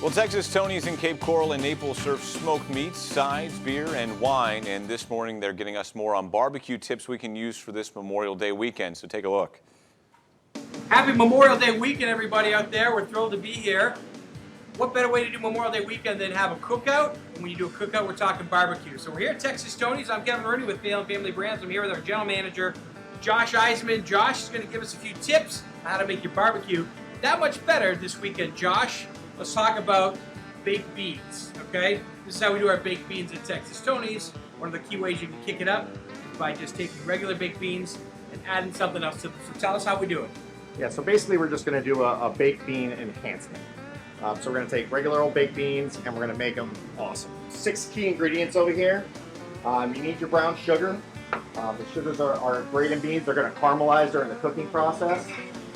Well, Texas Tony's in Cape Coral and Naples serve smoked meats, sides, beer, and wine. And this morning, they're getting us more on barbecue tips we can use for this Memorial Day weekend. So take a look. Happy Memorial Day weekend, everybody out there. We're thrilled to be here. What better way to do Memorial Day weekend than have a cookout? And when you do a cookout, we're talking barbecue. So we're here at Texas Tony's. I'm Kevin Rooney with Vail & Family Brands. I'm here with our general manager, Josh Eisman. Josh is going to give us a few tips on how to make your barbecue that much better this weekend. Josh, let's talk about baked beans, okay? This is how we do our baked beans at Texas Tony's. One of the key ways you can kick it up is by just taking regular baked beans and adding something else to them. So tell us how we do it. Yeah, so basically we're just going to do a baked bean enhancement. So we're going to take regular old baked beans and we're going to make them awesome. 6 key ingredients over here. You need your brown sugar. The sugars are great in beans. They're going to caramelize during the cooking process.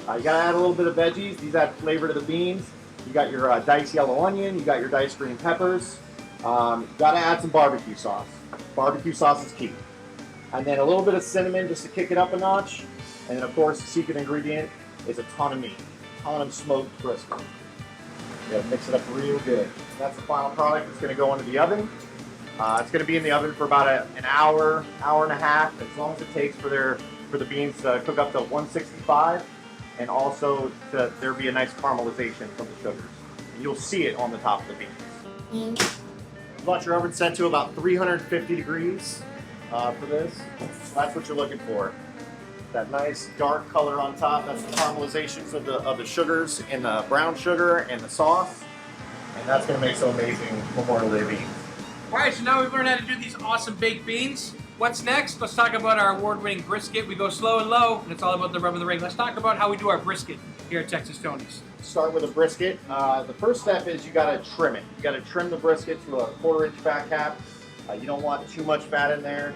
You got to add a little bit of veggies. These add flavor to the beans. You got your diced yellow onion. You got your diced green peppers. You got to add some barbecue sauce. Barbecue sauce is key. And then a little bit of cinnamon just to kick it up a notch. And then of course the secret ingredient is a ton of meat. A ton of smoked brisket. You gotta mix it up real good. That's the final product. It's gonna go into the oven. It's gonna be in the oven for about an hour, hour and a half, as long as it takes for the beans to cook up to 165, and also there be a nice caramelization from the sugars. And you'll see it on the top of the beans. You want your oven set to about 350 degrees for this. That's what you're looking for. That nice dark color on top, that's the caramelizations of the sugars and the brown sugar and the sauce. And that's gonna make some amazing Memorial Day beans. All right, so now we've learned how to do these awesome baked beans. What's next? Let's talk about our award-winning brisket. We go slow and low, and it's all about the rub of the ring. Let's talk about how we do our brisket here at Texas Tony's. Start with a brisket. The first step is you gotta trim it. You gotta trim the brisket to a 1/4-inch fat cap. You don't want too much fat in there.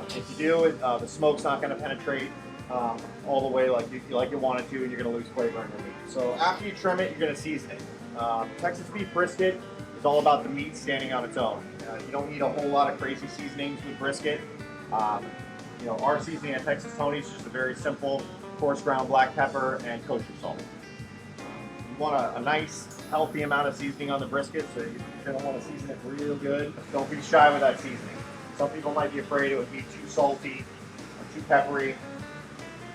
If you do, the smoke's not going to penetrate all the way like you want it to, and you're going to lose flavor in your meat. So after you trim it, you're going to season it. Texas beef brisket is all about the meat standing on its own. You don't need a whole lot of crazy seasonings with brisket. Our seasoning at Texas Tony's is just a very simple coarse ground black pepper and kosher salt. You want a nice, healthy amount of seasoning on the brisket, so you're going to want to season it real good. Don't be shy with that seasoning. Some people might be afraid it would be too salty or too peppery,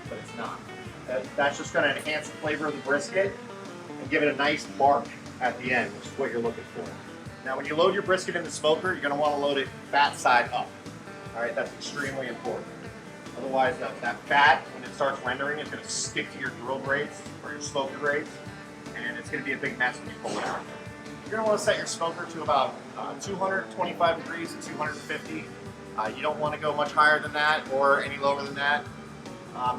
but it's not. That's just going to enhance the flavor of the brisket and give it a nice bark at the end, which is what you're looking for. Now, when you load your brisket in the smoker, you're going to want to load it fat side up. All right, that's extremely important. Otherwise, that fat, when it starts rendering, is going to stick to your grill grates or your smoker grates, and it's going to be a big mess when you pull it out. You're going to want to set your smoker to about 225 degrees to 250. You don't want to go much higher than that or any lower than that.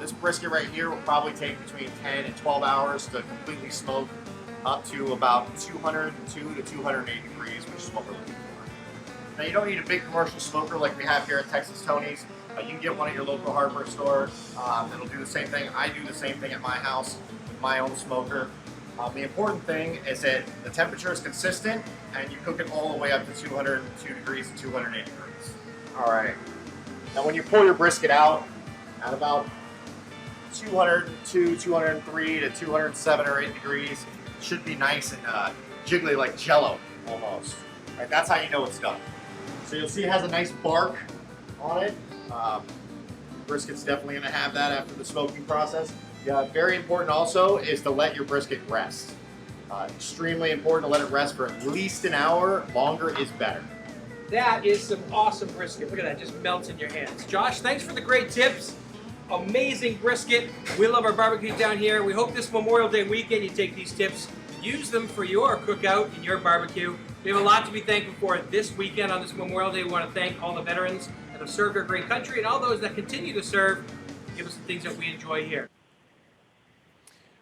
This brisket right here will probably take between 10 and 12 hours to completely smoke up to about 202 to 280 degrees, which is what we're looking for. Now, you don't need a big commercial smoker like we have here at Texas Tony's. You can get one at your local hardware store that'll do the same thing. I do the same thing at my house with my own smoker. The important thing is that the temperature is consistent and you cook it all the way up to 202 degrees to 280 degrees. All right. Now when you pull your brisket out at about 202, 203 to 207 or 8 degrees, it should be nice and jiggly like Jello almost. All right, that's how you know it's done. So you'll see it has a nice bark on it. Brisket's definitely going to have that after the smoking process. Yeah, very important also is to let your brisket rest. Extremely important to let it rest for at least an hour. Longer is better. That is some awesome brisket. Look at that, just melts in your hands. Josh, thanks for the great tips. Amazing brisket. We love our barbecue down here. We hope this Memorial Day weekend you take these tips, use them for your cookout and your barbecue. We have a lot to be thankful for this weekend on this Memorial Day. We want to thank all the veterans that have served our great country and all those that continue to serve. Give us the things that we enjoy here.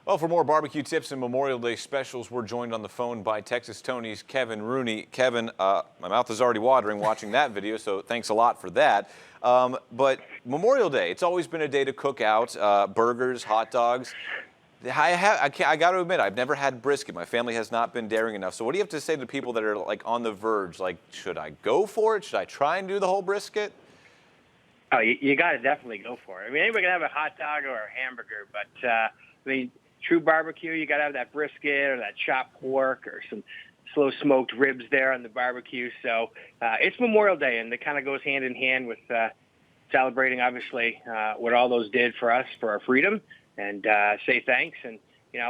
Well, for more barbecue tips and Memorial Day specials, we're joined on the phone by Texas Tony's Kevin Rooney. Kevin, my mouth is already watering watching that video, so thanks a lot for that. But Memorial Day, it's always been a day to cook out burgers, hot dogs. I got to admit, I've never had brisket. My family has not been daring enough. So what do you have to say to people that are like on the verge? Like, should I go for it? Should I try and do the whole brisket? Oh, you got to definitely go for it. I mean, anybody can have a hot dog or a hamburger, but I mean, true barbecue, you got to have that brisket or that chopped pork or some slow smoked ribs there on the barbecue. So it's Memorial Day, and it kind of goes hand in hand with celebrating, obviously, what all those did for us, for our freedom, and say thanks. And,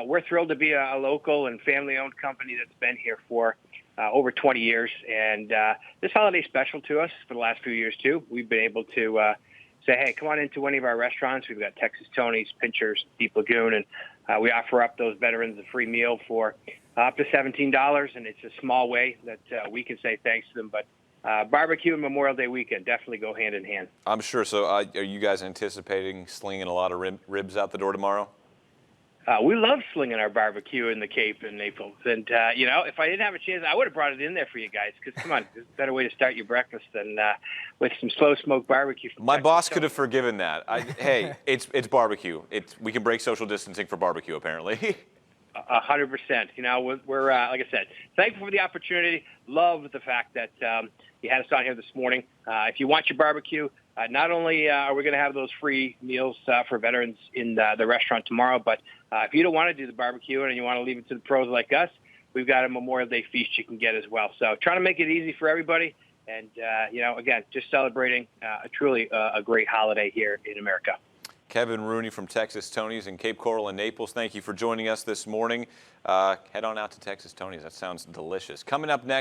we're thrilled to be a local and family-owned company that's been here for over 20 years. And this holiday is special to us for the last few years, too. We've been able to say, hey, come on into any of our restaurants. We've got Texas Tony's, Pinchers, Deep Lagoon, and we offer up those veterans a free meal for up to $17, and it's a small way that we can say thanks to them. But barbecue and Memorial Day weekend definitely go hand in hand. I'm sure. So are you guys anticipating slinging a lot of ribs out the door tomorrow? We love slinging our barbecue in the Cape in Naples. And, if I didn't have a chance, I would have brought it in there for you guys. Because, come on, there's a better way to start your breakfast than with some slow smoke barbecue. My boss could have forgiven that. Hey, it's barbecue. We can break social distancing for barbecue, apparently. 100%. We're like I said, thankful for the opportunity. Love the fact that you had us on here this morning. If you want your barbecue, not only are we going to have those free meals for veterans in the restaurant tomorrow, but if you don't want to do the barbecue and you want to leave it to the pros like us, we've got a Memorial Day feast you can get as well. So trying to make it easy for everybody. And, again, just celebrating truly a great holiday here in America. Kevin Rooney from Texas Tony's in Cape Coral and Naples, thank you for joining us this morning. Head on out to Texas Tony's. That sounds delicious. Coming up next.